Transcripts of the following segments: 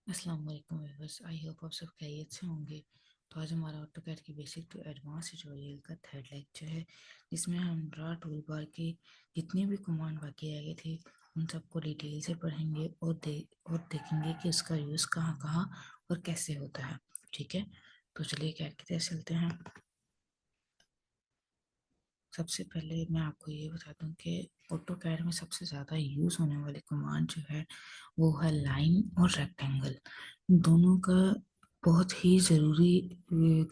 अस्सलाम वालेकुम viewers, I hope आप सब खैरियत से होंगे। तो आज हमारा ऑटोकैड की बेसिक टू एडवांस ट्यूटोरियल का थर्ड लेक्चर है, जिसमें हम ड्रा टूल बार के जितने भी कमांड बाकी रह गए थे उन सबको डिटेल से पढ़ेंगे और देखेंगे कि उसका यूज़ कहाँ कहाँ और कैसे होता है। ठीक है, तो चलिए कैड की तरफ चलते हैं। सबसे पहले मैं आपको ये बता दूं कि ऑटोकैड में सबसे ज़्यादा यूज़ होने वाली कमांड जो है वो है लाइन और रेक्टेंगल। दोनों का बहुत ही ज़रूरी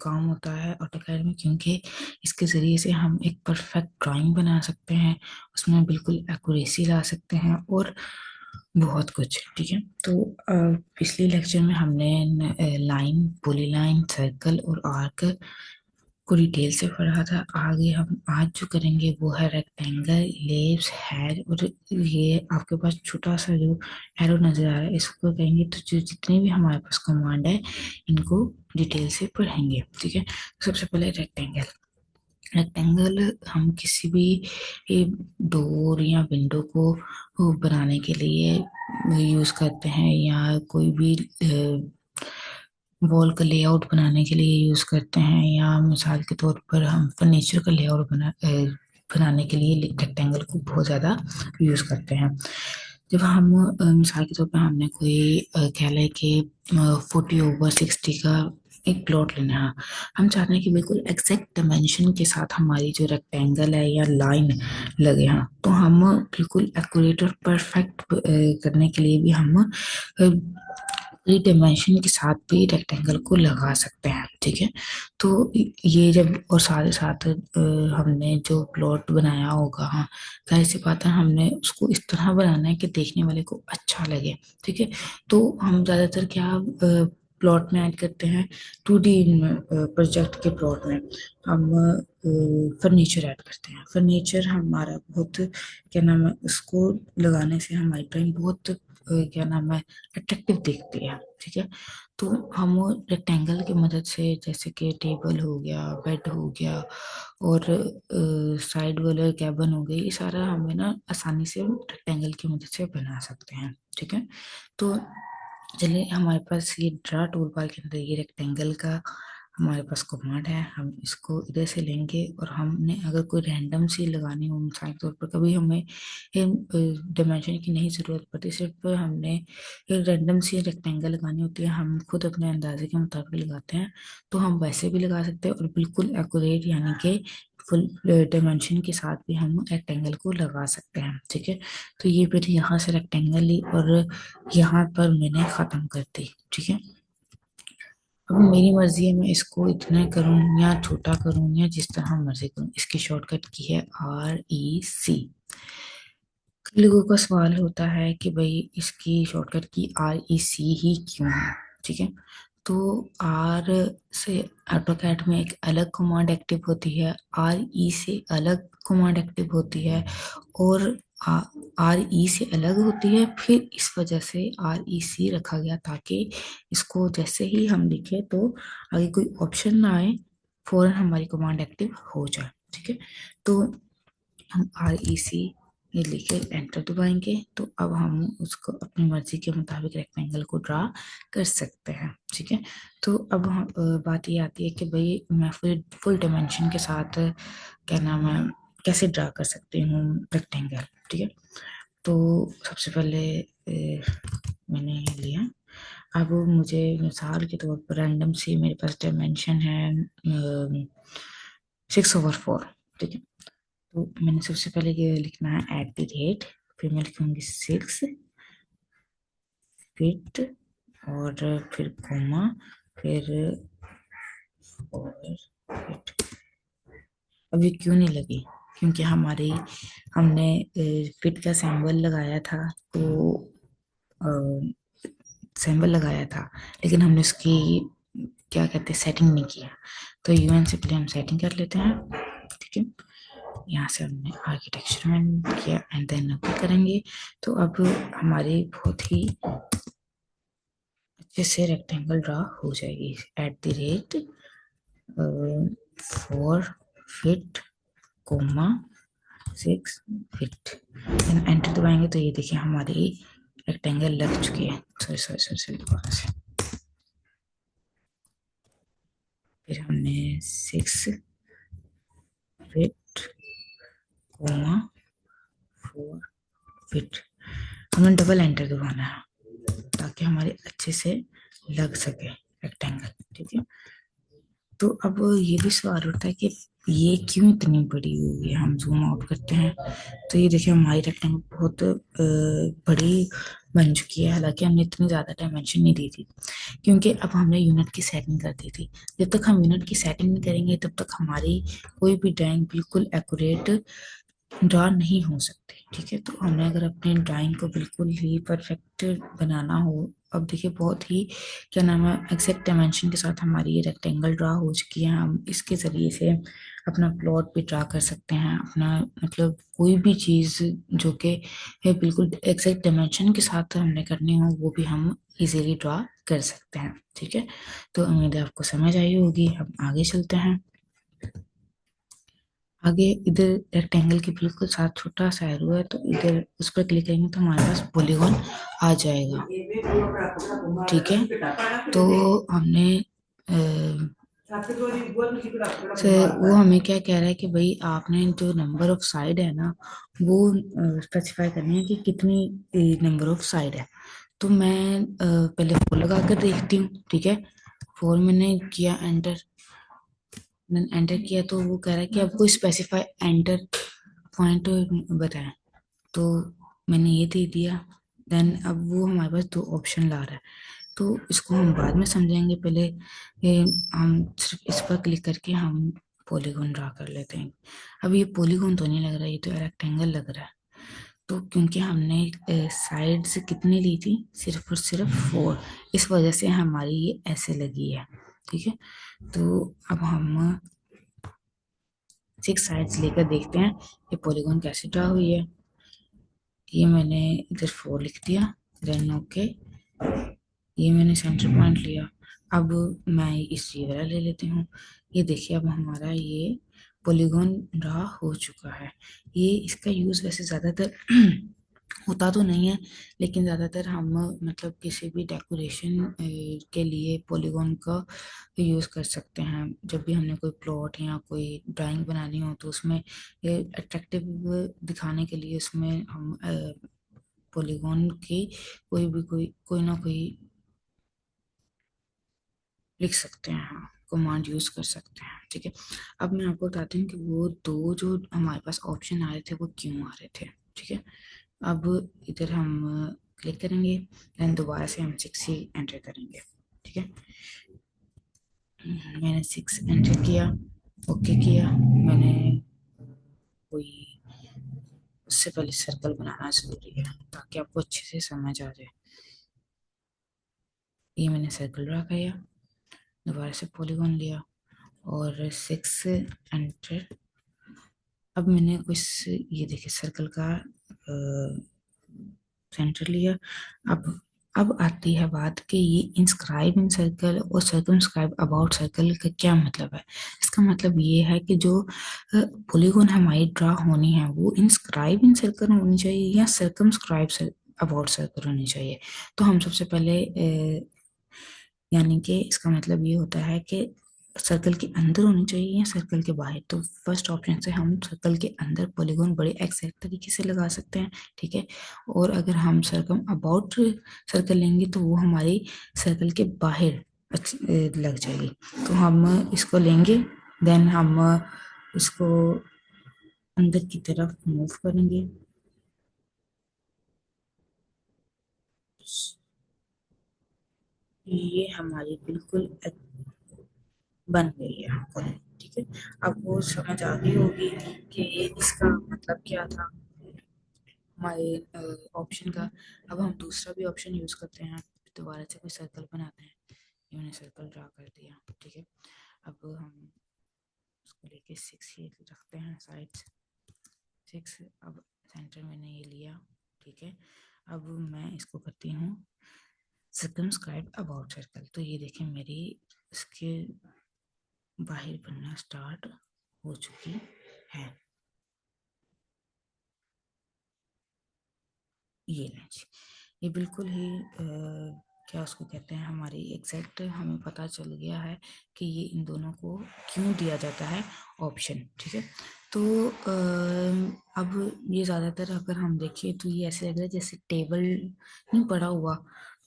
काम होता है ऑटोकैड में, क्योंकि इसके ज़रिए से हम एक परफेक्ट ड्राइंग बना सकते हैं, उसमें बिल्कुल एक्यूरेसी ला सकते हैं और बहुत कुछ। ठीक है, तो पिछले लेक्चर में हमने लाइन, पॉलीलाइन, सर्कल और आर्क को डिटेल से पढ़ा था। आगे हम आज जो करेंगे वो है रेक्टेंगल, इलिप्स, हेड, और ये आपके पास छोटा सा जो एरो नजर आ रहा है इसको कहेंगे। तो जो जितने भी हमारे पास कमांड है इनको डिटेल से पढ़ेंगे। ठीक है, सबसे पहले रेक्टेंगल। रेक्टेंगल हम किसी भी डोर या विंडो को बनाने के लिए यूज करते हैं, या कोई भी वॉल का लेआउट बनाने के लिए यूज करते हैं, या मिसाल के तौर पर हम फर्नीचर का लेआउट बनाने के लिए रेक्टेंगल को बहुत ज़्यादा यूज करते हैं। जब हम मिसाल के तौर पर हमने कोई कह लें कि 40/60 का एक प्लॉट लेना है, हम चाहते हैं कि बिल्कुल एग्जैक्ट डायमेंशन के साथ हमारी जो रेक्टेंगल है या लाइन लगे हैं, तो हम बिल्कुल एक्यूरेट और परफेक्ट करने के लिए भी हम थ्री डायमेंशन के साथ भी रेक्टेंगल को लगा सकते हैं। ठीक है, तो ये जब और साथ ही साथ हमने जो प्लॉट बनाया होगा, हाँ जाहिर सी बात है हमने उसको इस तरह बनाना है कि देखने वाले को अच्छा लगे। ठीक है, तो हम ज़्यादातर क्या प्लॉट में ऐड करते हैं, 2D प्रोजेक्ट के प्लॉट में हम फर्नीचर ऐड करते हैं। फर्नीचर हमारा बहुत क्या नाम है, उसको लगाने से हमारी ड्राइंग बहुत क्या नाम है अट्रैक्टिव दिखती है। ठीक है, तो हम रेक्टेंगल की मदद से जैसे कि टेबल हो गया, बेड हो गया और साइड वाला कैबिन हो गया, ये सारा हमें ना आसानी से रेक्टेंगल की मदद से बना सकते हैं। ठीक है, तो चलिए हमारे पास ये ड्रा टूल बार के अंदर ये रेक्टेंगल का हमारे पास कमांड है। हम इसको इधर से लेंगे और हमने अगर कोई रैंडम सी लगानी हो, मिसाल के तौर पर कभी हमें डायमेंशन की नहीं ज़रूरत पड़ती, सिर्फ हमने एक रैंडम सी रेक्टेंगल लगानी होती है, हम खुद अपने अंदाजे के मुताबिक लगाते हैं, तो हम वैसे भी लगा सकते हैं और बिल्कुल एक्यूरेट यानी कि फुल डायमेंशन के साथ भी हम रेक्टेंगल को लगा सकते हैं। ठीक है, तो ये फिर यहाँ से रेक्टेंगल ली और यहाँ पर मैंने ख़त्म कर दी। ठीक है, अब मेरी मर्जी है, मैं इसको इतना करूँ या छोटा करूँ या जिस तरह मर्जी करूँ। इसकी शॉर्टकट की है REC। कई लोगों का सवाल होता है कि भाई इसकी शॉर्टकट की REC ही क्यों है। ठीक है, तो आर से ऑटोकैड में एक अलग कमांड एक्टिव होती है, RE से अलग कमांड एक्टिव होती है, और RE से अलग होती है। फिर इस वजह से REC रखा गया ताकि इसको जैसे ही हम लिखे तो आगे कोई ऑप्शन ना आए, फौरन हमारी कमांड एक्टिव हो जाए। ठीक है, तो हम REC ये लिखे एंटर दबाएंगे तो अब हम उसको अपनी मर्जी के मुताबिक रेक्टेंगल को ड्रा कर सकते हैं। ठीक है, तो अब बात ये आती है कि भाई मैं फुल डायमेंशन के साथ क्या नाम है कैसे ड्रा कर सकती हूँ रेक्टेंगल। ठीक है, तो सबसे पहले मैंने ये लिया। अब मुझे मिसाल के तौर पर रैंडम सी मेरे पास डायमेंशन है 6/4। ठीक है, तो मैंने सबसे पहले ये लिखना है @, फिर मैं लिखूंगी 6 फीट और फिर कोमा, फिर 4 फीट। अब ये क्यों नहीं लगी, क्योंकि हमने फिट का सिंबल लगाया था, तो सिंबल लगाया था लेकिन हमने उसकी क्या कहते हैं सेटिंग नहीं किया। तो UN से पहले हम सेटिंग कर लेते हैं। ठीक है, यहाँ से हमने आर्किटेक्चर में किया एंड देन अप्लाई करेंगे, तो अब हमारी बहुत ही अच्छे से रेक्टेंगल ड्रा हो जाएगी। @4 फीट कोमा 6 फीट, एंटर दबाएंगे तो ये देखिए हमारी रेक्टेंगल लग चुकी है। सॉरी सॉरी सॉरी सॉरी, दोबारा से। फिर हमने 6 फीट कोमा 4 फीट, हमें डबल एंटर दबाना है ताकि हमारे अच्छे से लग सके रेक्टेंगल। ठीक है, तो अब ये भी सवाल उठता है कि ये क्यों इतनी बड़ी हुई है। हम जूम आउट करते हैं तो ये देखिए हमारी रेक्टेंगल बहुत बड़ी बन चुकी है। हालांकि हमने इतनी ज्यादा डायमेंशन नहीं दी थी, क्योंकि अब हमने यूनिट की सेटिंग कर दी थी। जब तक हम यूनिट की सेटिंग नहीं करेंगे तब तक हमारी कोई भी ड्राइंग बिल्कुल एक्यूरेट ड्रॉ नहीं हो सकती। ठीक है, तो हमें अगर अपनी ड्राइंग को बिल्कुल ही परफेक्ट बनाना हो, अब देखिए बहुत ही क्या नाम है एग्जैक्ट डायमेंशन के साथ हमारी ये रेक्टेंगल ड्रा हो चुकी है। हम इसके जरिए से अपना प्लॉट भी ड्रा कर सकते हैं, अपना मतलब कोई भी चीज जो कि है बिल्कुल एग्जैक्ट डायमेंशन के साथ हमने करनी हो वो भी हम इजीली ड्रा कर सकते हैं। ठीक है, तो उम्मीद है आपको समझ आई होगी। हम आगे चलते हैं। आगे इधर रेक्टेंगल के बिल्कुल साथ छोटा सा एरो है, तो इधर उस पर क्लिक करेंगे तो हमारे पास पॉलीगॉन आ जाएगा। ठीक है, तो हमने से वो हमें क्या कह रहा है कि भाई आपने जो नंबर ऑफ साइड है ना वो स्पेसिफाई करनी है कि कितनी नंबर ऑफ साइड है। तो मैं पहले 4 लगा कर देखती हूँ। ठीक है, 4 मैंने किया एंटर, एंटर किया तो वो कह रहा है कि आपको स्पेसिफाई एंटर पॉइंट बताएं। तो मैंने ये दे दिया। देन अब वो हमारे पास 2 ऑप्शन ला रहा है, तो इसको हम बाद में समझेंगे। पहले हम सिर्फ इस पर क्लिक करके हम पॉलीगॉन ड्रा कर लेते हैं। अब ये पॉलीगॉन तो नहीं लग रहा, ये तो रेक्टेंगल लग रहा है। तो क्योंकि हमने साइड्स कितनी ली थी, सिर्फ और सिर्फ 4, इस वजह से हमारी ये ऐसे लगी है। ठीक है, तो अब हम 6 साइड्स लेकर देखते हैं ये पॉलीगॉन कैसे ड्रा हुई है। ये मैंने इधर 4 लिख दिया, देन ओके, ये मैंने सेंटर पॉइंट लिया। अब मैं इस ये वाला ले लेती हूँ। ये देखिए अब हमारा ये पॉलीगॉन ड्रा हो चुका है। ये इसका यूज वैसे ज्यादातर होता तो नहीं है, लेकिन ज्यादातर हम मतलब किसी भी डेकोरेशन के लिए पॉलीगॉन का यूज कर सकते हैं। जब भी हमने कोई प्लॉट या कोई ड्राइंग बनानी हो तो उसमें अट्रैक्टिव दिखाने के लिए उसमें हम पॉलीगॉन की कोई ना कोई लिख सकते हैं, हाँ कमांड यूज कर सकते हैं। ठीक है, अब मैं आपको बताती हूँ कि वो दो जो हमारे पास ऑप्शन आ रहे थे वो क्यों आ रहे थे। ठीक है, अब इधर हम क्लिक करेंगे, देन दोबारा से हम 6 ही एंटर करेंगे। ठीक है, मैंने 6 एंटर किया, ओके किया। मैंने कोई उससे पहले सर्कल बनाना जरूरी है ताकि आपको अच्छे से समझ आ जाए। ये मैंने सर्कल ड्रा किया, दोबारा से पॉलीगॉन लिया और 6 एंटर। अब मैंने कुछ ये देखिए सर्कल का सेंटर लिया। अब आती है बात कि ये इंस्क्राइब इन सर्कल और सर्कमस्क्राइब अबाउट सर्कल का क्या मतलब है। इसका मतलब ये है कि जो पॉलीगॉन हमारी ड्रा होनी है वो इंस्क्राइब इन सर्कल होनी चाहिए या सर्कमस्क्राइब अबाउट सर्कल होनी चाहिए। तो हम सबसे पहले यानी कि इसका मतलब ये होता है कि सर्कल के अंदर होनी चाहिए या सर्कल के बाहर। तो फर्स्ट ऑप्शन से हम सर्कल के अंदर पॉलीगॉन बड़े एक्सैक्ट तरीके से लगा सकते हैं। ठीक है, और अगर हम सर्कम अबाउट सर्कल लेंगे तो वो हमारी सर्कल के बाहर लग जाएगी। तो हम इसको लेंगे, देन हम इसको अंदर की तरफ मूव करेंगे। ये हमारी बिल्कुल बन गई है कॉलोनी। ठीक है, अब वो समझ आ गई होगी कि इसका मतलब क्या था हमारे ऑप्शन का। अब हम दूसरा भी ऑप्शन यूज करते हैं, दोबारा से कोई सर्कल बनाते हैं। ये मैंने सर्कल ड्रा कर दिया। ठीक है, अब हम उसको लेके 6 ही रखते हैं साइड 6। अब सेंटर मैंने ये लिया। ठीक है, अब मैं इसको करती हूँ सर्कमस्क्राइब अबाउट सर्कल। तो ये देखें मेरी इसके बाहर बनना स्टार्ट हो चुकी है। ये लें जी, ये बिल्कुल ही क्या उसको कहते हैं, हमारी एग्जैक्ट हमें पता चल गया है कि ये इन दोनों को क्यों दिया जाता है ऑप्शन। ठीक है, तो अब ये ज़्यादातर अगर हम देखें तो ये ऐसे लग रहा है जैसे टेबल नहीं पड़ा हुआ।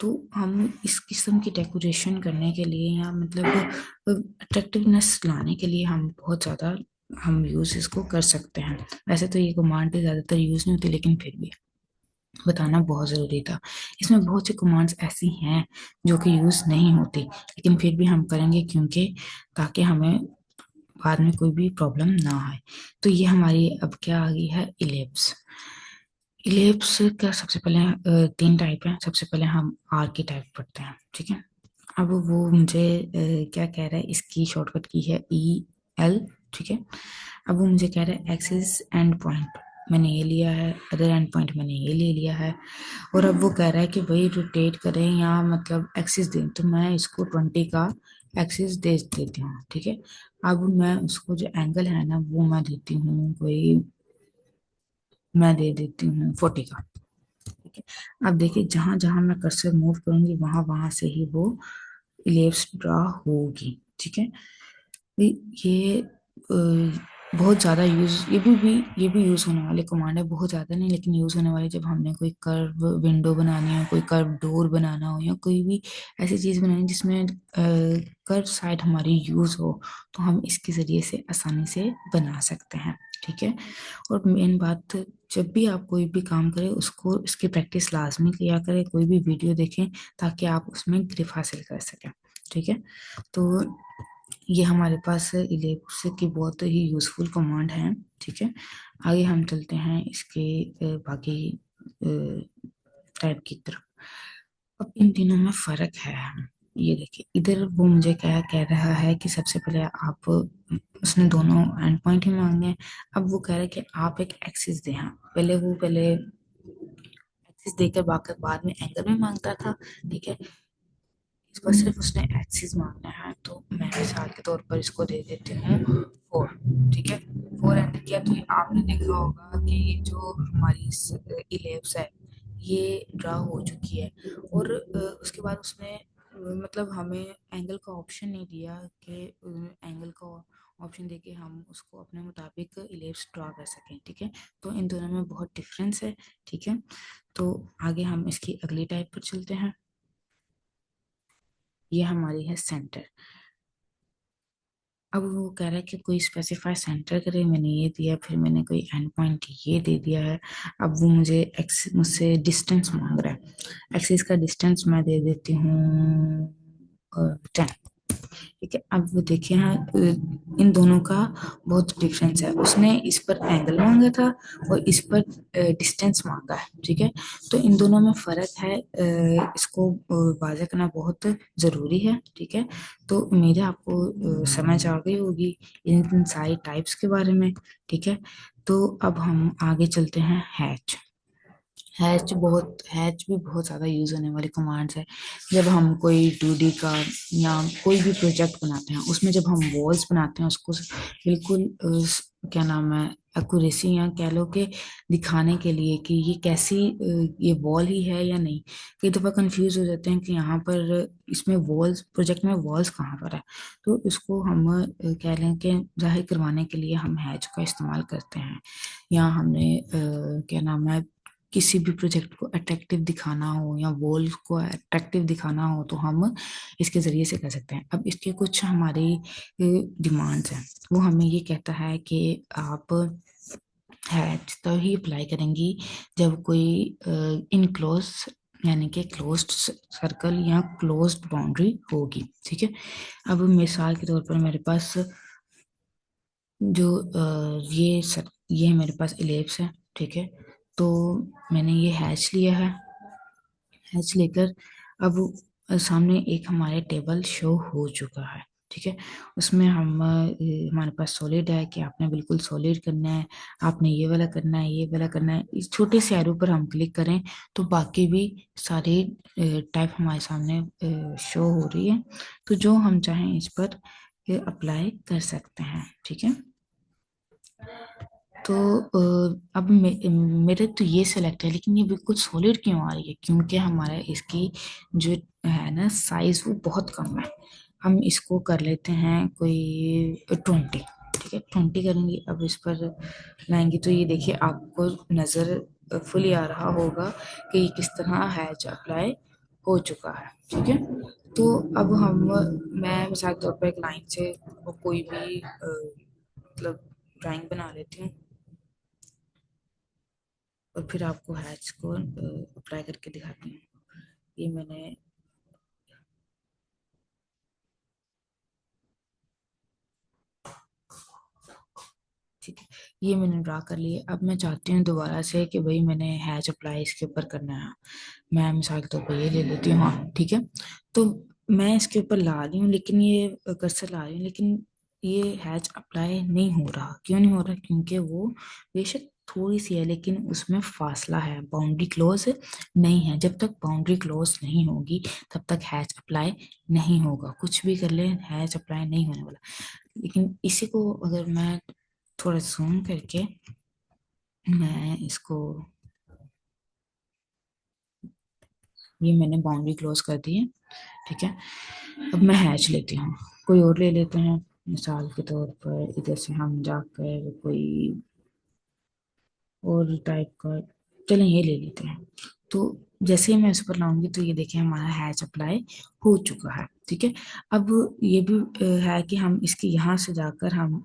तो हम इस किस्म की डेकोरेशन करने के लिए या मतलब अट्रैक्टिवनेस लाने के लिए हम बहुत ज़्यादा हम यूज़ इसको कर सकते हैं। वैसे तो ये कमांड ज़्यादातर यूज़ नहीं होती, लेकिन फिर भी बताना बहुत ज़रूरी था। इसमें बहुत सी कमांड्स ऐसी हैं जो कि यूज़ नहीं होती, लेकिन फिर भी हम करेंगे, क्योंकि ताकि हमें बाद में कोई भी प्रॉब्लम ना आए। तो ये हमारी अब क्या आ गई है, इलिप्स। इलिप्स का सबसे पहले तीन टाइप है। सबसे पहले हम आर की टाइप पढ़ते हैं। ठीक है, अब वो मुझे क्या कह रहा है, इसकी शॉर्टकट की है EL। ठीक है, अब वो मुझे कह रहा है एक्सिस एंड पॉइंट, मैंने ये लिया है, अदर एंड पॉइंट मैंने ये ले लिया है। और अब वो कह रहा है कि भाई रोटेट करें या मतलब एक्सिस दें, तो मैं इसको 20 का एक्सिस दे देती हूँ। ठीक है, अब मैं उसको जो एंगल है ना वो मैं देती हूँ कोई, मैं दे देती हूँ 40 का। ठीक है, अब देखिए जहां जहां मैं कर्सर मूव करूंगी वहां वहां से ही वो इलिप्स ड्रा होगी। ठीक है, ये बहुत ज़्यादा यूज, ये भी यूज़ होने वाले कमांड है, बहुत ज़्यादा नहीं लेकिन यूज़ होने वाली। जब हमने कोई कर्व विंडो बनानी हो, कोई कर्व डोर बनाना हो, या कोई भी ऐसी चीज़ बनानी जिसमें कर्व साइड हमारी यूज़ हो, तो हम इसके ज़रिए से आसानी से बना सकते हैं। ठीक है, और मेन बात, जब भी आप कोई भी काम करें उसको इसकी प्रैक्टिस लाजमी किया करें, कोई भी वीडियो देखें ताकि आप उसमें ग्रिप हासिल कर सकें। ठीक है, तो ये हमारे पास इलेक्स की बहुत ही यूजफुल कमांड है। ठीक है, आगे हम चलते हैं इसके बाकी टाइप की तरफ। अब इन तीनों में फर्क है। ये देखिए, इधर वो मुझे क्या कह रहा है कि सबसे पहले आप, उसने दोनों एंड पॉइंट ही मांगे हैं। अब वो कह रहा है कि आप एक एक्सिस दें। हाँ, पहले एक्सिस देकर बाद में एंगल में मांगता था। ठीक है, इस पर सिर्फ उसने एक्सिस मांगना है, तो मैं मिसाल के तौर पर इसको दे देती हूँ 4। ठीक है, 4 एंटर किया तो ये आपने देखा होगा कि ये जो हमारी इलेप्स है ये ड्रा हो चुकी है। और उसके बाद उसने मतलब हमें एंगल का ऑप्शन नहीं दिया कि एंगल का ऑप्शन देके हम उसको अपने मुताबिक इलेप्स ड्रा कर सकें। ठीक है, तो इन दोनों में बहुत डिफरेंस है। ठीक है, तो आगे हम इसकी अगली टाइप पर चलते हैं। ये हमारी है सेंटर। अब वो कह रहा है कि कोई स्पेसिफाई सेंटर करे, मैंने ये दिया, फिर मैंने कोई एंड पॉइंट ये दे दिया है। अब वो मुझसे डिस्टेंस मांग रहा है। एक्सिस का डिस्टेंस मैं दे देती हूँ 10। ठीक है, अब वो देखिए हाँ, इन दोनों का बहुत डिफरेंस है। उसने इस पर एंगल मांगा था और इस पर डिस्टेंस मांगा है। ठीक है, तो इन दोनों में फर्क है, इसको वाज़ह करना बहुत जरूरी है। ठीक है, तो उम्मीद है आपको समझ आ गई होगी इन सारी टाइप्स के बारे में। ठीक है, तो अब हम आगे चलते हैं हैच। हैच भी बहुत ज़्यादा यूज़ होने वाली कमांड्स है। जब हम कोई 2D का या कोई भी प्रोजेक्ट बनाते हैं, उसमें जब हम वॉल्स बनाते हैं उसको बिल्कुल क्या नाम है, एक्यूरेसी या कह लो कि दिखाने के लिए कि ये कैसी ये वॉल ही है या नहीं। कई दफ़ा कंफ्यूज हो जाते हैं कि यहाँ पर इसमें वॉल्स, प्रोजेक्ट में वॉल्स कहाँ पर है। तो इसको हम कह लें कि जाहिर करवाने के लिए हम हैच का इस्तेमाल करते हैं। या हमने क्या नाम है, किसी भी प्रोजेक्ट को अट्रैक्टिव दिखाना हो या वॉल को अट्रैक्टिव दिखाना हो तो हम इसके जरिए से कर सकते हैं। अब इसके कुछ हमारी डिमांड्स हैं। वो हमें ये कहता है कि आप हैच तभी अप्लाई करेंगी जब कोई इनक्लोज, यानी कि क्लोज्ड सर्कल या क्लोज्ड बाउंड्री होगी। ठीक है, अब मिसाल के तौर पर मेरे पास जो ये मेरे पास इलेप्स है। ठीक है, तो मैंने ये हैच लिया है। हैच लेकर अब सामने एक हमारे टेबल शो हो चुका है। ठीक है, उसमें हमारे पास सॉलिड है कि आपने बिल्कुल सॉलिड करना है, आपने ये वाला करना है, ये वाला करना है। इस छोटे से एरो पर हम क्लिक करें तो बाकी भी सारी टाइप हमारे सामने शो हो रही है। तो जो हम चाहें इस पर अप्लाई कर सकते हैं। ठीक है, तो अब मेरे तो ये सिलेक्ट है, लेकिन ये बिल्कुल सॉलिड क्यों आ रही है? क्योंकि हमारा इसकी जो है ना साइज, वो बहुत कम है। हम इसको कर लेते हैं कोई 20। ठीक है, 20 करेंगे। अब इस पर लाएंगे तो ये देखिए, आपको नजर फुली आ रहा होगा कि ये किस तरह हैच अप्लाई हो चुका है। ठीक है, तो अब मैं मिसाल के तौर पर एक लाइन से कोई भी मतलब ड्राइंग बना लेती हूँ, और फिर आपको हैच को अप्लाई करके दिखाती हूँ। ये मैंने, ठीक है, ये मैंने ड्रा कर लिया। अब मैं चाहती हूँ दोबारा से कि भाई मैंने हैच अप्लाई इसके ऊपर करना है। मैं मिसाल के तौर पर ये ले लेती हूँ, हाँ ठीक है। तो मैं इसके ऊपर ला रही हूँ, लेकिन ये कर्सर ला रही हूँ, लेकिन ये हैच अप्लाई नहीं हो रहा। क्यों नहीं हो रहा? क्योंकि वो बेशक थोड़ी सी है, लेकिन उसमें फासला है, बाउंड्री क्लोज नहीं है। जब तक बाउंड्री क्लोज नहीं होगी तब तक हैच अप्लाई नहीं होगा। कुछ भी कर ले, हैच अप्लाई नहीं होने वाला। लेकिन इसी को अगर मैं थोड़ा जूम करके, मैं इसको, ये मैंने बाउंड्री क्लोज कर दी है। ठीक है, अब मैं हैच लेती हूँ, कोई और ले लेते हैं। मिसाल के तौर पर इधर से हम जाकर कोई और टाइप का, चलें ये ले लेते हैं। तो जैसे ही मैं इस पर लाऊंगी तो ये देखें, हमारा हैच अप्लाई हो चुका है। ठीक है, अब ये भी है कि हम इसके यहाँ से जाकर हम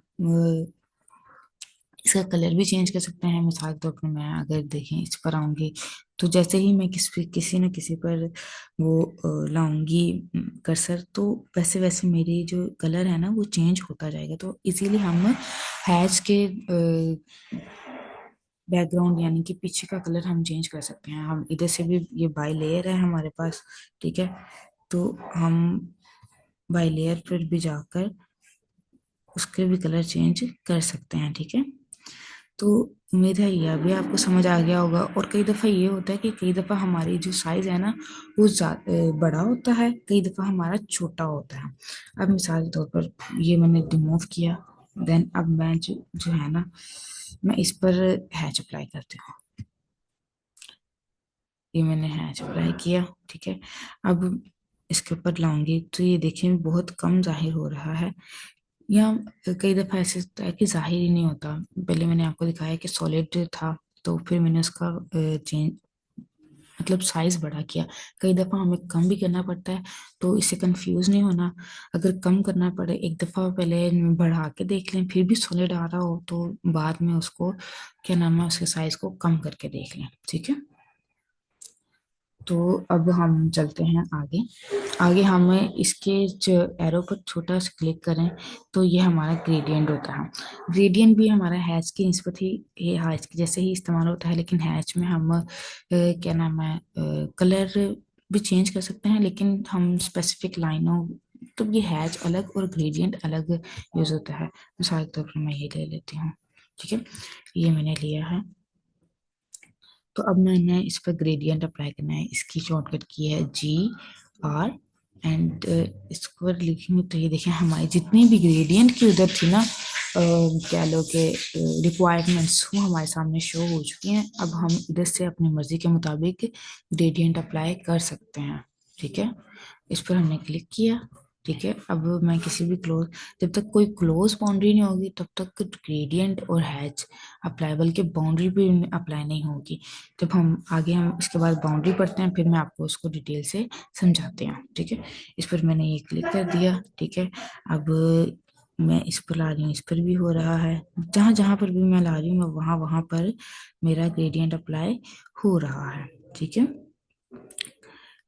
इसका कलर भी चेंज कर सकते हैं। मिसाल के तौर पर मैं अगर देखें, इस पर आऊंगी, तो जैसे ही मैं किसी न किसी पर वो लाऊंगी कर्सर, तो वैसे वैसे मेरी जो कलर है ना वो चेंज होता जाएगा। तो इजीली हम हैच के बैकग्राउंड यानी कि पीछे का कलर हम चेंज कर सकते हैं। हम इधर से भी, ये बाई लेयर है हमारे पास। ठीक है, तो हम बाई लेयर पर भी जाकर उसके भी कलर चेंज कर सकते हैं। ठीक है, तो उम्मीद है यह भी आपको समझ आ गया होगा। और कई दफ़ा ये होता है कि कई दफ़ा हमारी जो साइज है ना वो बड़ा होता है, कई दफ़ा हमारा छोटा होता है। अब मिसाल के तौर पर ये मैंने रिमूव किया, देन अब मैं जो है ना, मैं इस पर हैच अप्लाई करती हूँ। ये मैंने हैच अप्लाई किया। ठीक है, अब इसके ऊपर लाऊंगी तो ये देखिए बहुत कम जाहिर हो रहा है। या कई दफा ऐसे होता है कि जाहिर ही नहीं होता। पहले मैंने आपको दिखाया कि सॉलिड था, तो फिर मैंने उसका चेंज मतलब साइज बड़ा किया। कई दफा हमें कम भी करना पड़ता है, तो इससे कंफ्यूज नहीं होना। अगर कम करना पड़े, एक दफा पहले बढ़ा के देख लें, फिर भी सॉलिड आ रहा हो तो बाद में उसको क्या नाम है, उसके साइज को कम करके देख लें। ठीक है, तो अब हम चलते हैं आगे। आगे हमें इसके जो एरो पर छोटा सा क्लिक करें तो ये हमारा ग्रेडियंट होता है। ग्रेडियंट भी हमारा हैच की निस्बत ही, ये हैच के जैसे ही इस्तेमाल होता है, लेकिन हैच में हम क्या नाम है, कलर भी चेंज कर सकते हैं, लेकिन हम स्पेसिफिक लाइनों, तो ये हैच अलग और ग्रेडियंट अलग यूज होता है। मिसाल के तौर पर मैं ये ले लेती हूँ। ठीक है, ये मैंने लिया है। तो अब मैंने इस पर ग्रेडियंट अप्लाई करना है। इसकी शॉर्टकट की है GR, एंड इसको लिखेंगे तो ये देखें, हमारी जितनी भी ग्रेडियंट की उधर थी ना, क्या लो के रिक्वायरमेंट्स, वो हमारे सामने शो हो चुकी हैं। अब हम इधर से अपनी मर्जी के मुताबिक ग्रेडियंट अप्लाई कर सकते हैं। ठीक है, इस पर हमने क्लिक किया। ठीक है, अब मैं किसी भी क्लोज, जब तक कोई क्लोज बाउंड्री नहीं होगी तब तक ग्रेडियंट और हैच अप्लाई, बल्कि बाउंड्री भी अप्लाई नहीं होगी। जब हम आगे, हम इसके बाद बाउंड्री पढ़ते हैं, फिर मैं आपको उसको डिटेल से समझाते हैं। ठीक है, इस पर मैंने ये क्लिक कर दिया। ठीक है, अब मैं इस पर ला रही हूँ, इस पर भी हो रहा है। जहां जहां पर भी मैं ला रही हूँ, मैं वहां वहां पर मेरा ग्रेडियंट अप्लाई हो रहा है। ठीक है,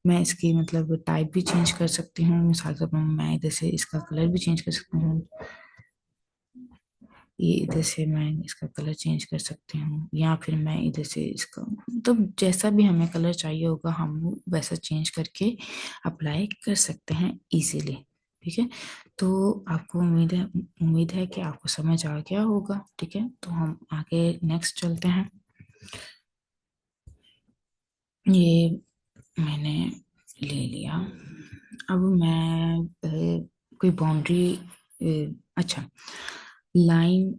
मैं इसकी मतलब टाइप भी चेंज कर सकती हूँ। मिसाल के तौर पर मैं इधर से इसका कलर भी चेंज कर सकती हूँ। ये इधर से मैं इसका कलर चेंज कर सकती हूँ, या फिर मैं इधर से इसका, तो जैसा भी हमें कलर चाहिए होगा हम वैसा चेंज करके अप्लाई कर सकते हैं इजीली। ठीक है, तो आपको उम्मीद है कि आपको समझ आ गया होगा। ठीक है, तो हम आगे नेक्स्ट चलते हैं। ये मैंने ले लिया। अब मैं कोई बाउंड्री, अच्छा, लाइन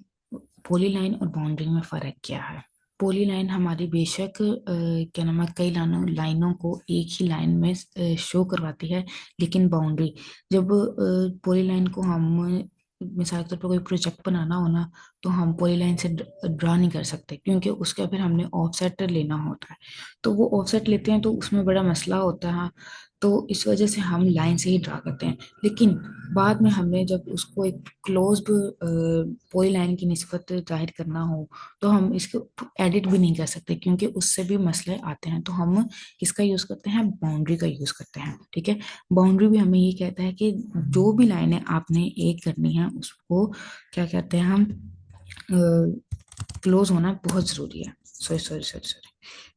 पॉलीलाइन और बाउंड्री में फर्क क्या है। पॉलीलाइन हमारी बेशक क्या नाम है, कई लाइनों लाइनों को एक ही लाइन में शो करवाती है, लेकिन बाउंड्री, जब पॉलीलाइन को हम मिसाल के तौर पर कोई प्रोजेक्ट बनाना हो ना, तो हम पॉलीलाइन से ड्रा नहीं कर सकते, क्योंकि उसका फिर हमने ऑफसेट लेना होता है। तो वो ऑफसेट लेते हैं तो उसमें बड़ा मसला होता है, तो इस वजह से हम लाइन से ही ड्रा करते हैं। लेकिन बाद में हमने जब उसको एक क्लोज्ड पॉली लाइन की निस्बत जाहिर करना हो, तो हम इसको एडिट भी नहीं कर सकते, क्योंकि उससे भी मसले आते हैं। तो हम किसका यूज करते हैं, बाउंड्री का यूज करते हैं। ठीक है, बाउंड्री भी हमें ये कहता है कि जो भी लाइनें आपने एक करनी है उसको क्या कहते हैं हम, क्लोज होना बहुत जरूरी है। सॉरी सॉरी सॉरी सॉरी,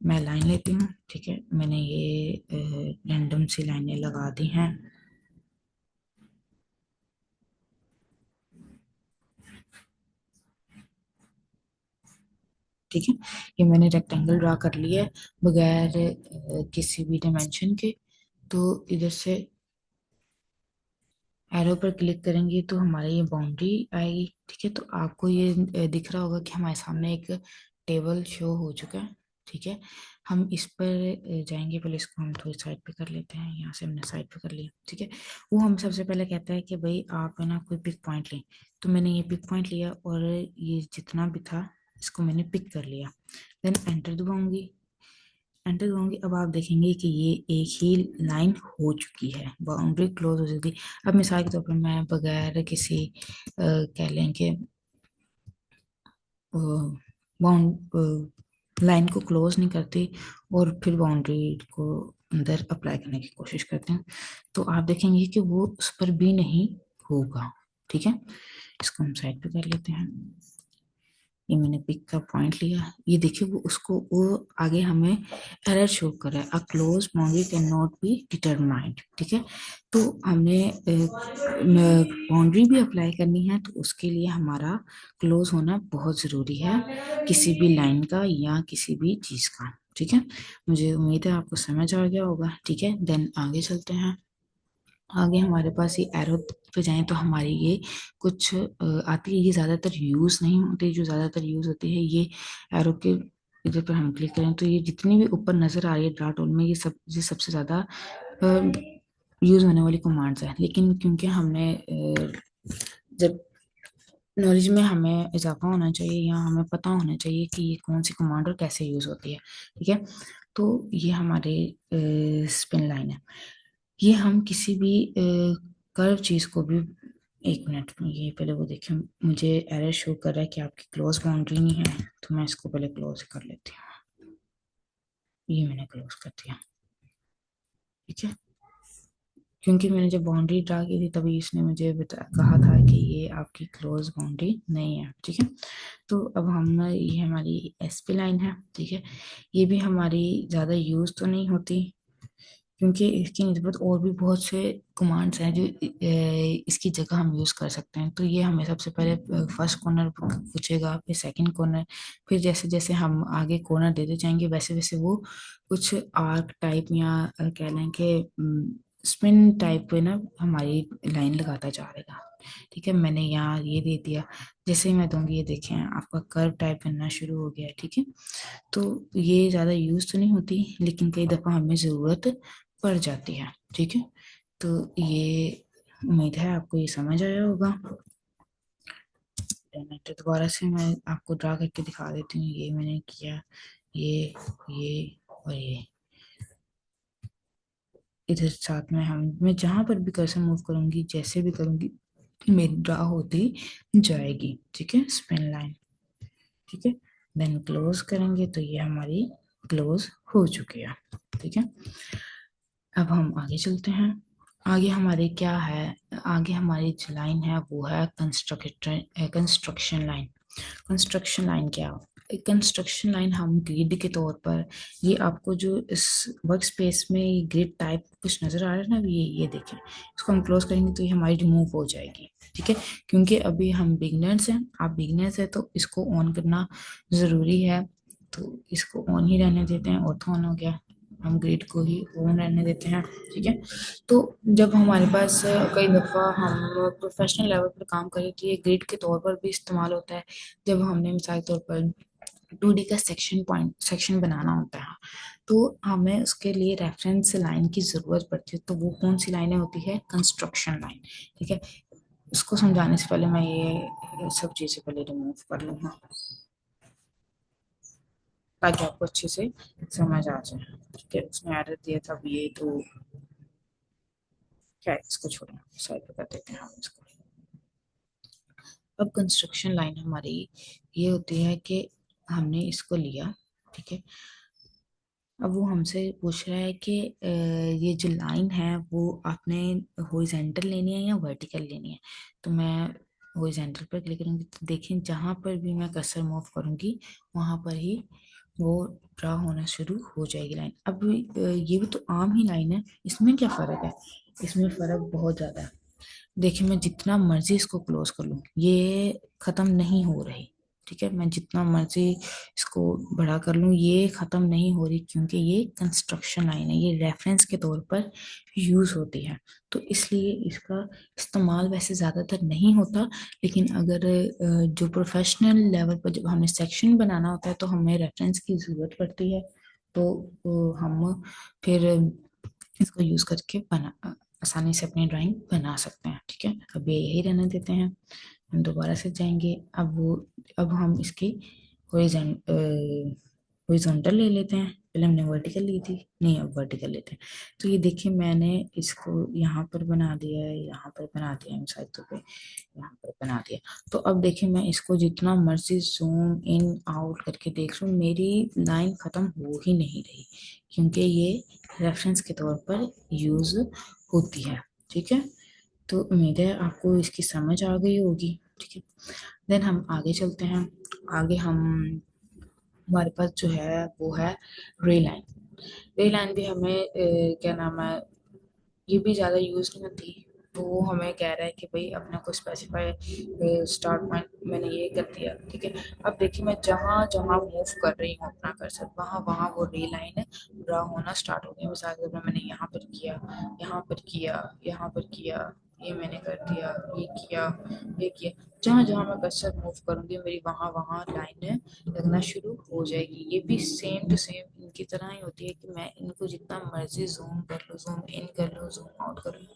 मैं लाइन लेती हूँ। ठीक है, मैंने ये रैंडम सी लाइनें लगा दी हैं। ठीक है, ये मैंने रेक्टेंगल ड्रा कर लिया है बगैर किसी भी डायमेंशन के। तो इधर से एरो पर क्लिक करेंगे तो हमारी ये बाउंड्री आएगी। ठीक है, तो आपको ये दिख रहा होगा कि हमारे सामने एक टेबल शो हो चुका है। ठीक है, हम इस पर जाएंगे। पहले इसको हम थोड़ी साइड पे कर लेते हैं, यहाँ से हमने साइड पे कर लिया। ठीक है, वो हम सबसे पहले कहता है कि भाई आप है ना कोई पिक पॉइंट लें। तो मैंने ये पिक पॉइंट लिया और ये जितना भी था इसको मैंने पिक कर लिया। Then enter दबाऊंगी। एंटर करूंगी, अब आप देखेंगे कि ये एक ही लाइन हो चुकी है, बाउंड्री क्लोज हो चुकी। अब मिसाल के तौर पर मैं बगैर किसी कह लें कि बाउंड लाइन को क्लोज नहीं करती और फिर बाउंड्री को अंदर अप्लाई करने की कोशिश करते हैं, तो आप देखेंगे कि वो उस पर भी नहीं होगा। ठीक है, इसको हम साइड पे कर लेते हैं। ये मैंने पिक का पॉइंट लिया, ये देखिए वो उसको वो आगे हमें एरर शो कर रहा है, a close boundary can not be determined. ठीक है, तो हमने बाउंड्री भी अप्लाई करनी है, तो उसके लिए हमारा क्लोज होना बहुत जरूरी है, किसी भी लाइन का या किसी भी चीज का। ठीक है, मुझे उम्मीद है आपको समझ आ गया होगा। ठीक है, देन आगे चलते हैं। आगे हमारे पास ये एरो पे जाएं तो हमारी ये कुछ आती है, ये ज्यादातर यूज नहीं होती। जो ज्यादातर यूज होती है ये एरो के इधर पर हम क्लिक करें तो ये जितनी भी ऊपर नजर आ रही है डॉट में, ये सबसे ज्यादा यूज होने वाली कमांड्स है। लेकिन क्योंकि हमने जब नॉलेज में हमें इजाफा होना चाहिए या हमें पता होना चाहिए कि ये कौन सी कमांड और कैसे यूज होती है। ठीक है, तो ये हमारे स्पिन लाइन है। ये हम किसी भी कर्व चीज को भी, एक मिनट में ये पहले वो देखिए, मुझे एरर शो कर रहा है कि आपकी क्लोज बाउंड्री नहीं है, तो मैं इसको पहले क्लोज कर लेती हूँ। ये मैंने क्लोज कर दिया। ठीक है, क्योंकि मैंने जब बाउंड्री ड्रा की थी तभी इसने मुझे कहा था कि ये आपकी क्लोज बाउंड्री नहीं है। ठीक है, तो अब हम ये हमारी एसपी लाइन है। ठीक है, ये भी हमारी ज़्यादा यूज़ तो नहीं होती, क्योंकि इसकी निस्बत और भी बहुत से कमांड्स हैं जो इसकी जगह हम यूज़ कर सकते हैं। तो ये हमें सबसे पहले फर्स्ट कॉर्नर पूछेगा, फिर सेकंड कॉर्नर, फिर जैसे जैसे हम आगे कॉर्नर देते जाएंगे वैसे वैसे वो कुछ आर्क टाइप या कह लें कि स्पिन टाइप पे ना हमारी लाइन लगाता जा रहेगा। ठीक है, मैंने यहाँ ये दे दिया, जैसे ही मैं दूंगी ये देखें आपका कर्व टाइप बनना शुरू हो गया है। ठीक है, तो ये ज़्यादा यूज तो नहीं होती, लेकिन कई दफ़ा हमें ज़रूरत पड़ जाती है। ठीक है, तो ये उम्मीद है आपको ये समझ आया होगा। तो दोबारा से मैं आपको ड्रा करके दिखा देती हूँ। ये मैंने किया, ये और ये इधर साथ में हम, मैं जहां पर भी कर्सर मूव करूंगी जैसे भी करूंगी मेरी ड्रा होती जाएगी। ठीक है, स्पिन लाइन। ठीक है, देन क्लोज करेंगे तो ये हमारी क्लोज हो चुकी है। ठीक है, अब हम आगे चलते हैं। आगे हमारे क्या है, आगे हमारी जो लाइन है वो है कंस्ट्रक्शन लाइन। कंस्ट्रक्शन लाइन क्या, कंस्ट्रक्शन लाइन हम ग्रिड के तौर पर, ये आपको जो इस वर्क स्पेस में ग्रिड टाइप कुछ नजर आ रहा है ना, ये देखें, इसको हम क्लोज करेंगे तो ये हमारी रिमूव हो जाएगी। ठीक है, क्योंकि अभी हम बिगनर्स हैं, आप बिगनर्स हैं तो इसको ऑन करना जरूरी है, तो इसको ऑन ही रहने देते हैं। ऑर्थो ऑन हो गया। हम ग्रिड को ही ऑन रहने देते हैं। ठीक है, तो जब हमारे पास कई दफ़ा हम प्रोफेशनल लेवल पर काम करें तो ये ग्रिड के तौर पर भी इस्तेमाल होता है। जब हमने मिसाल के तौर पर 2D का सेक्शन बनाना होता है, तो हमें उसके लिए रेफरेंस लाइन की ज़रूरत पड़ती है। तो वो कौन सी लाइनें होती है? Construction line. ठीक है, इसको समझाने से पहले मैं ये सब चीज़ें पहले रिमूव कर लूँगा ताकि आपको अच्छे से समझ आ जाए। ठीक है, उसने एरर दिया था अब ये तो क्या है, इसको छोड़ें, साइड पे कर देते हैं हम इसको। अब कंस्ट्रक्शन लाइन हमारी ये होती है कि हमने इसको लिया। ठीक है, अब वो हमसे पूछ रहा है कि ये जो लाइन है वो आपने हॉरिजॉन्टल लेनी है या वर्टिकल लेनी है। तो मैं हॉरिजॉन्टल पर क्लिक करूंगी तो देखें जहां पर भी मैं कर्सर मूव करूंगी वहां पर ही वो ड्रा होना शुरू हो जाएगी लाइन। अब ये भी तो आम ही लाइन है, इसमें क्या फर्क है? इसमें फर्क बहुत ज्यादा है। देखिए मैं जितना मर्जी इसको क्लोज कर लूं ये खत्म नहीं हो रही। ठीक है, मैं जितना मर्जी इसको बड़ा कर लूं ये खत्म नहीं हो रही, क्योंकि ये कंस्ट्रक्शन लाइन है, ये रेफरेंस के तौर पर यूज होती है। तो इसलिए इसका इस्तेमाल वैसे ज्यादातर नहीं होता। लेकिन अगर जो प्रोफेशनल लेवल पर जब हमें सेक्शन बनाना होता है तो हमें रेफरेंस की जरूरत पड़ती है। तो हम फिर इसको यूज करके बना आसानी से अपनी ड्राइंग बना सकते हैं। ठीक है, अब ये यही रहने देते हैं, हम दोबारा से जाएंगे। अब हम इसकी हॉरिजॉन्टल ले लेते हैं। पहले हमने वर्टिकल ली थी, नहीं अब वर्टिकल लेते हैं। तो ये देखिए मैंने इसको यहाँ पर बना दिया है, यहाँ पर बना दिया है साइडों पे, यहाँ पर बना दिया। तो अब देखिए मैं इसको जितना मर्जी जूम इन आउट करके देख लूँ मेरी लाइन खत्म हो ही नहीं रही, क्योंकि ये रेफरेंस के तौर पर यूज होती है। ठीक है, तो उम्मीद है आपको इसकी समझ आ गई होगी। ठीक है, देन हम आगे चलते हैं। आगे हम हमारे पास जो है वो है रे लाइन। रे लाइन भी हमें क्या नाम है, ये भी ज़्यादा यूज नहीं होती। तो वो हमें कह रहा है कि भाई अपने को स्पेसिफाई स्टार्ट पॉइंट मैंने ये कर दिया। ठीक है, अब देखिए मैं जहाँ जहाँ मूव कर रही हूँ अपना कर्सर वहाँ वहाँ वो रे लाइन ड्रा होना स्टार्ट हो गई। मिसाल के तौर पर मैंने यहाँ पर किया, यहाँ पर किया, यहाँ पर किया, ये मैंने कर दिया, ये किया, ये किया। जहाँ जहाँ मैं कर्सर मूव करूंगी मेरी वहाँ वहाँ लाइन लगना शुरू हो जाएगी। ये भी सेम टू सेम इनकी तरह ही होती है कि मैं इनको जितना मर्जी जूम कर लूँ, जूम इन कर लूँ, जूम आउट कर लूँ,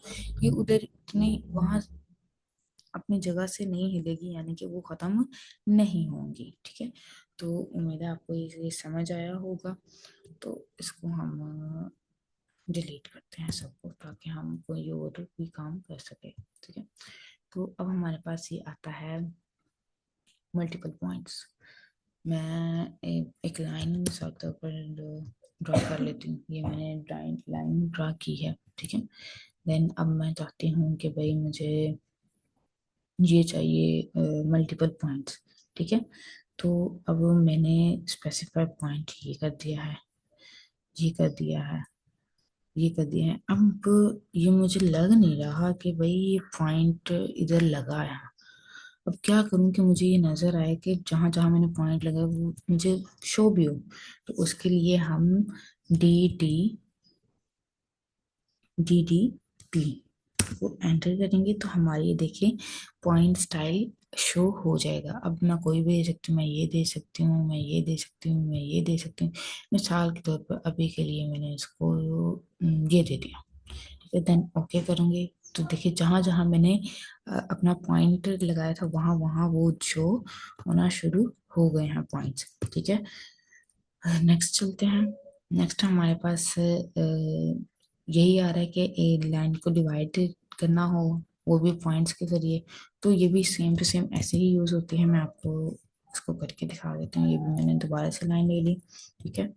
ये उधर इतनी वहां अपनी जगह से नहीं हिलेगी, यानी कि वो खत्म नहीं होंगी। ठीक है, तो उम्मीद है आपको ये समझ आया होगा। तो इसको हम डिलीट करते हैं सबको ताकि हम कोई और भी काम कर सके। ठीक है, तो अब हमारे पास ये आता है मल्टीपल पॉइंट्स। मैं एक लाइन मिसाल के तौर पर ड्रा कर लेती हूँ। ये मैंने लाइन ड्रा की है। ठीक है, देन अब मैं चाहती हूँ कि भाई मुझे ये चाहिए मल्टीपल पॉइंट्स। ठीक है, तो अब मैंने स्पेसिफाई पॉइंट ये कर दिया है, ये कर दिया है, ये कर दिया है। अब ये मुझे लग नहीं रहा कि भाई ये पॉइंट इधर लगा है। अब क्या करूं कि मुझे ये नजर आए कि जहां जहां मैंने पॉइंट लगाया वो मुझे शो भी हो। तो उसके लिए हम D D D D P वो एंटर करेंगे तो हमारी ये देखिए पॉइंट स्टाइल शो हो जाएगा। अब मैं कोई भी दे सकती हूँ, मैं ये दे सकती हूँ, मैं ये दे सकती हूँ, मैं ये दे सकती हूँ। मिसाल के तौर पर अभी के लिए मैंने इसको ये दे दिया। ठीक है, देन ओके करूंगी तो देखिए जहां जहां मैंने अपना पॉइंट लगाया था वहां वहां वो शो होना शुरू हो गए हैं पॉइंट्स। ठीक है, नेक्स्ट चलते हैं। नेक्स्ट हमारे पास यही आ रहा है कि लाइन को डिवाइड करना हो, वो भी पॉइंट्स के जरिए। तो ये भी सेम टू सेम ऐसे ही यूज होती है। मैं आपको इसको करके दिखा देती हूँ। ये भी मैंने दोबारा से लाइन ले ली। ठीक है,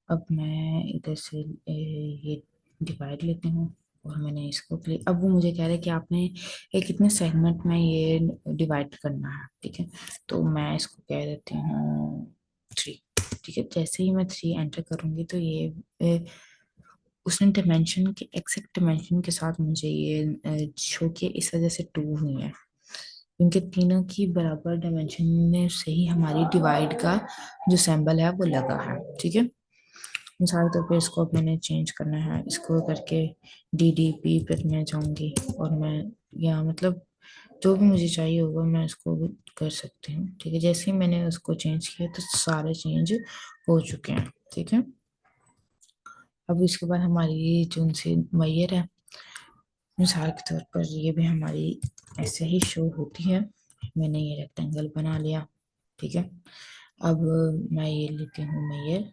अब मैं इधर से ये डिवाइड लेती हूँ और मैंने इसको क्लिक। अब वो मुझे कह रहा है कि आपने कितने सेगमेंट में ये डिवाइड करना है। ठीक है, तो मैं इसको कह देती हूँ 3। ठीक है, जैसे ही मैं 3 एंटर करूंगी तो ये उसने डायमेंशन के एग्जैक्ट डायमेंशन के साथ मुझे ये शो किया। इस वजह से 2 हुई है, क्योंकि तीनों की बराबर डायमेंशन में से ही हमारी डिवाइड का जो सिंबल है वो लगा है। ठीक है, मिसाल के तौर पर इसको अब मैंने चेंज करना है, इसको करके DDP पर मैं जाऊंगी और मैं यहाँ मतलब जो भी मुझे चाहिए होगा मैं उसको कर सकती हूँ। ठीक है, जैसे ही मैंने उसको चेंज किया तो सारे चेंज हो चुके हैं। ठीक है, अब इसके बाद हमारी ये जो उनसे मैयर है, मिसाल के तौर पर ये भी हमारी ऐसे ही शो होती है। मैंने ये रेक्टेंगल बना लिया। ठीक है, अब मैं ये लेती हूँ मैयर।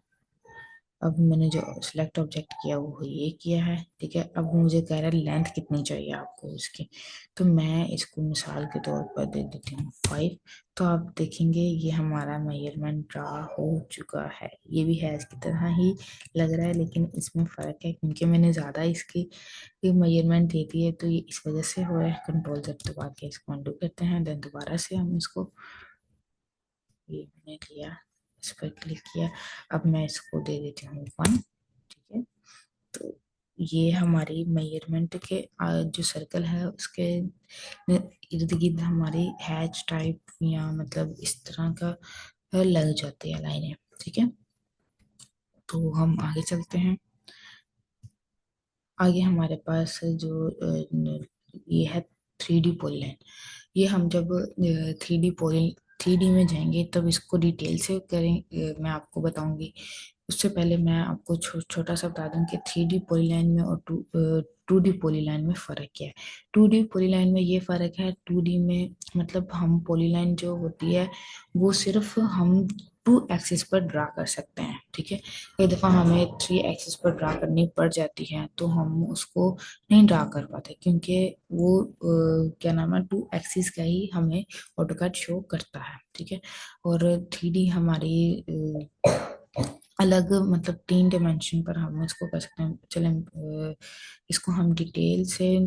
अब मैंने जो सिलेक्ट ऑब्जेक्ट किया वो ये किया है। ठीक है, अब मुझे कह रहा है लेंथ कितनी चाहिए आपको इसकी, तो मैं इसको मिसाल के तौर पर दे देती हूँ 5। तो आप देखेंगे ये हमारा मेजरमेंट ड्रा हो चुका है। ये भी है इसकी तरह ही लग रहा है, लेकिन इसमें फ़र्क है क्योंकि मैंने ज़्यादा इसकी मेजरमेंट दे दी है, तो ये इस वजह से हो रहा है। कंट्रोल जब दबा के इसको अनडू करते हैं, देन दोबारा से हम इसको, ये मैंने लिया, इस पर क्लिक किया। अब मैं इसको दे देती हूँ 1। ठीक है, तो ये हमारी मेजरमेंट के जो सर्कल है उसके इर्द गिर्द हमारी हैच टाइप या मतलब इस तरह का लग जाती है लाइनें। ठीक है, तो हम आगे चलते हैं। आगे हमारे पास जो ये है 3D पॉलीलाइन। ये हम जब 3D में जाएंगे तब इसको डिटेल से करें, मैं आपको बताऊंगी। उससे पहले मैं आपको छोटा सा बता दूं कि 3D पॉलीलाइन में और 2D पॉलीलाइन में फ़र्क क्या है। 2D पॉलीलाइन में ये फ़र्क है, 2D में मतलब हम पॉलीलाइन जो होती है वो सिर्फ हम 2 एक्सिस पर ड्रा कर सकते हैं। ठीक है, कई दफ़ा हमें 3 एक्सिस पर ड्रा करनी पड़ जाती है तो हम उसको नहीं ड्रा कर पाते, क्योंकि वो क्या नाम है 2 एक्सिस का ही हमें ऑटोकैड शो करता है। ठीक है, और 3D हमारी अलग मतलब 3 डायमेंशन पर हम इसको कर सकते हैं। चलें इसको हम डिटेल से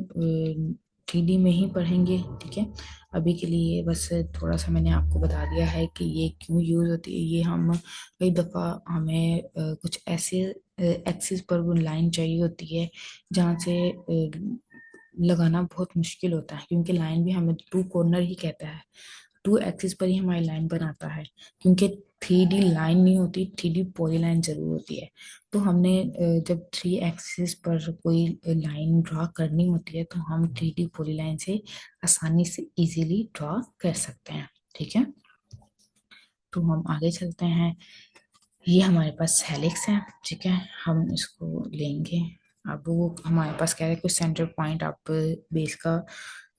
3D में ही पढ़ेंगे। ठीक है, अभी के लिए बस थोड़ा सा मैंने आपको बता दिया है कि ये क्यों यूज होती है। ये हम कई दफ़ा हमें कुछ ऐसे एक्सिस पर वो लाइन चाहिए होती है जहाँ से लगाना बहुत मुश्किल होता है, क्योंकि लाइन भी हमें 2 कॉर्नर ही कहता है। 2 एक्सिस पर ही हमारी लाइन बनाता है, क्योंकि 3D लाइन नहीं होती, 3D पॉलीलाइन जरूर होती है। तो हमने जब 3 एक्सिस पर कोई लाइन ड्रा करनी होती है तो हम 3D पॉलीलाइन से आसानी से इजीली ड्रा कर सकते हैं। ठीक है, तो हम आगे चलते हैं। ये हमारे पास हेलिक्स है। ठीक है, हम इसको लेंगे। अब वो हमारे पास कह रहे हैं कुछ सेंटर पॉइंट आप बेस का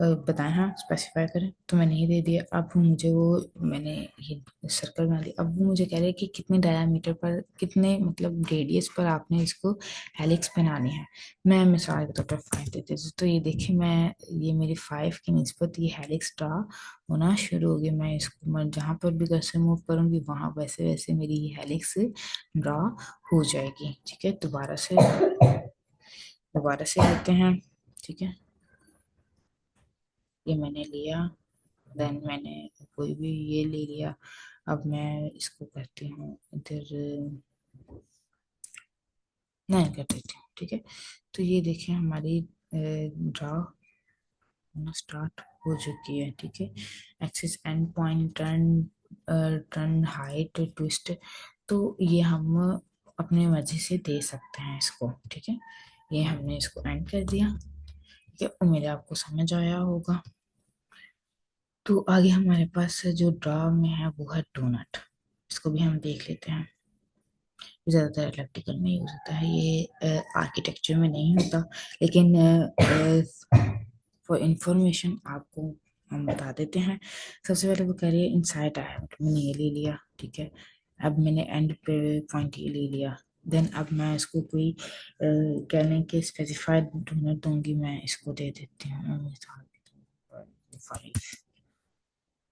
बताएं, हाँ स्पेसिफाई करें, तो मैंने ये दे दिया। अब मुझे वो मैंने ये सर्कल बना दिया। अब वो मुझे कह रहे हैं कि कितने डायामीटर पर, कितने मतलब रेडियस पर आपने इसको हेलिक्स बनानी है। मैं मिसाल के तौर पर 5 देती हूँ, तो ये देखिए मैं, ये मेरी 5 की निस्बत ये हेलिक्स ड्रा होना शुरू हो गया। मैं इसको मैं जहाँ पर भी कर्सर मूव करूंगी वहां वैसे वैसे मेरी ये हेलिक्स ड्रा हो जाएगी। ठीक है, दोबारा से लेते हैं। ठीक है, ये मैंने लिया, देन मैंने कोई भी ये ले लिया। अब मैं इसको करती हूँ इधर, नहीं कर देती हूँ। ठीक है, तो ये देखिए हमारी ड्रा होना स्टार्ट हो चुकी है। ठीक है, axis and point turn, turn height twist, तो ये हम अपने मर्जी से दे सकते हैं इसको। ठीक है, ये हमने इसको एंड कर दिया। ठीक है, उम्मीद है आपको समझ आया होगा। तो आगे हमारे पास जो ड्रा में है वो है डोनट। इसको भी हम देख लेते हैं। ज़्यादातर इलेक्ट्रिकल में यूज होता है, ये आर्किटेक्चर में नहीं होता, लेकिन फॉर इंफॉर्मेशन आपको हम बता देते हैं। सबसे पहले वो कह रही है इनसाइड है, मतलब मैंने ये ले लिया। ठीक है, अब मैंने एंड पे पॉइंट ये ले लिया। देन अब मैं इसको कोई कहने के स्पेसिफाइड डोनट दूंगी, मैं इसको दे देती हूँ मिसाल के तौर पर 5।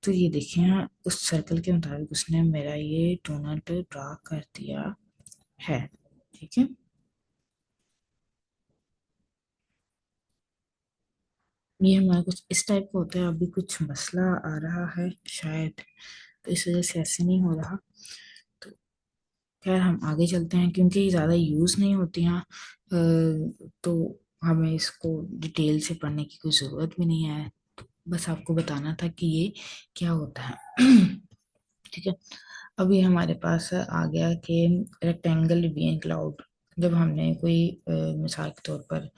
तो ये देखिए उस सर्कल के मुताबिक उसने मेरा ये डोनट ड्रा कर दिया है। ठीक है, ये हमारा कुछ इस टाइप का होता है। अभी कुछ मसला आ रहा है शायद, तो इस वजह से ऐसे नहीं हो रहा। तो खैर हम आगे चलते हैं, क्योंकि ये ज़्यादा यूज़ नहीं होती हैं, तो हमें इसको डिटेल से पढ़ने की कोई ज़रूरत भी नहीं है। तो बस आपको बताना था कि ये क्या होता है। ठीक है, अब ये हमारे पास आ गया कि रेक्टेंगल बीइंग क्लाउड। जब हमने कोई मिसाल के तौर पर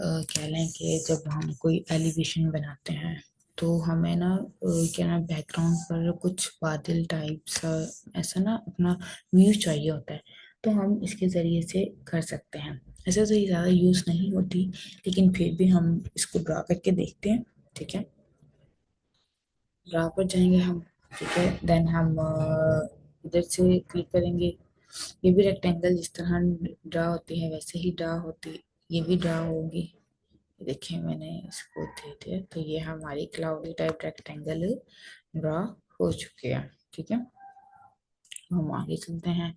कह लें कि जब हम कोई एलिवेशन बनाते हैं तो हमें ना क्या ना बैकग्राउंड पर कुछ बादल टाइप सा ऐसा ना अपना व्यू चाहिए होता है। तो हम इसके ज़रिए से कर सकते हैं। ऐसे तो ये ज़्यादा यूज़ नहीं होती, लेकिन फिर भी हम इसको ड्रा करके देखते हैं। ठीक है, ड्रा पर जाएंगे हम। ठीक है, देन हम इधर से क्लिक करेंगे। ये भी रेक्टेंगल जिस तरह ड्रा होती है वैसे ही ड्रा होती, ये भी ड्रा होगी। देखिए मैंने इसको दे दिया, तो ये हमारी क्लाउडी टाइप रेक्टेंगल ड्रा हो चुकी है। ठीक है, हम आगे चलते हैं।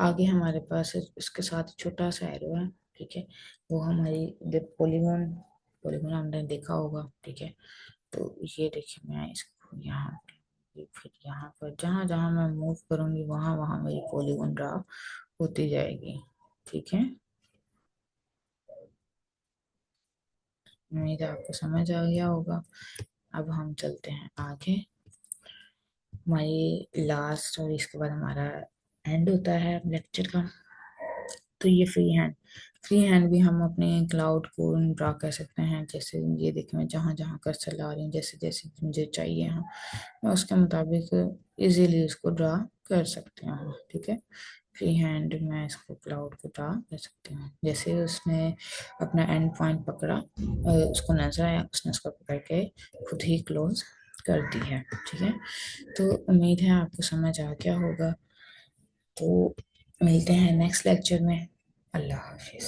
आगे हमारे पास इसके साथ छोटा सा एरो है। ठीक है, वो हमारी पॉलीगॉन पॉलीगॉन हमने देखा होगा। ठीक है, तो ये देखिए मैं इसको यहाँ फिर यहाँ पर जहाँ जहाँ मैं मूव करूंगी वहां वहां मेरी पॉलीगॉन ड्रा होती जाएगी। ठीक है, उम्मीद है आपको समझ आ गया होगा। अब हम चलते हैं आगे। हमारी लास्ट और इसके बाद हमारा एंड होता है लेक्चर का। तो ये फ्री हैंड भी हम अपने क्लाउड को ड्रा कर सकते हैं। जैसे ये देखिए मैं जहाँ जहाँ कर्सर ला रही हूँ, जैसे जैसे मुझे चाहिए हाँ, मैं उसके मुताबिक इजीली उसको ड्रा कर सकती हूँ। ठीक है, फ्री हैंड मैं इसको क्लाउड को ड्रा कर सकती हूँ। जैसे उसने अपना एंड पॉइंट पकड़ा, उसको नजर आया, उसने उसको पकड़ के खुद ही क्लोज कर दी है। ठीक है, तो उम्मीद है आपको समझ आ गया होगा। तो मिलते हैं नेक्स्ट लेक्चर में। अल्लाह हाफिज।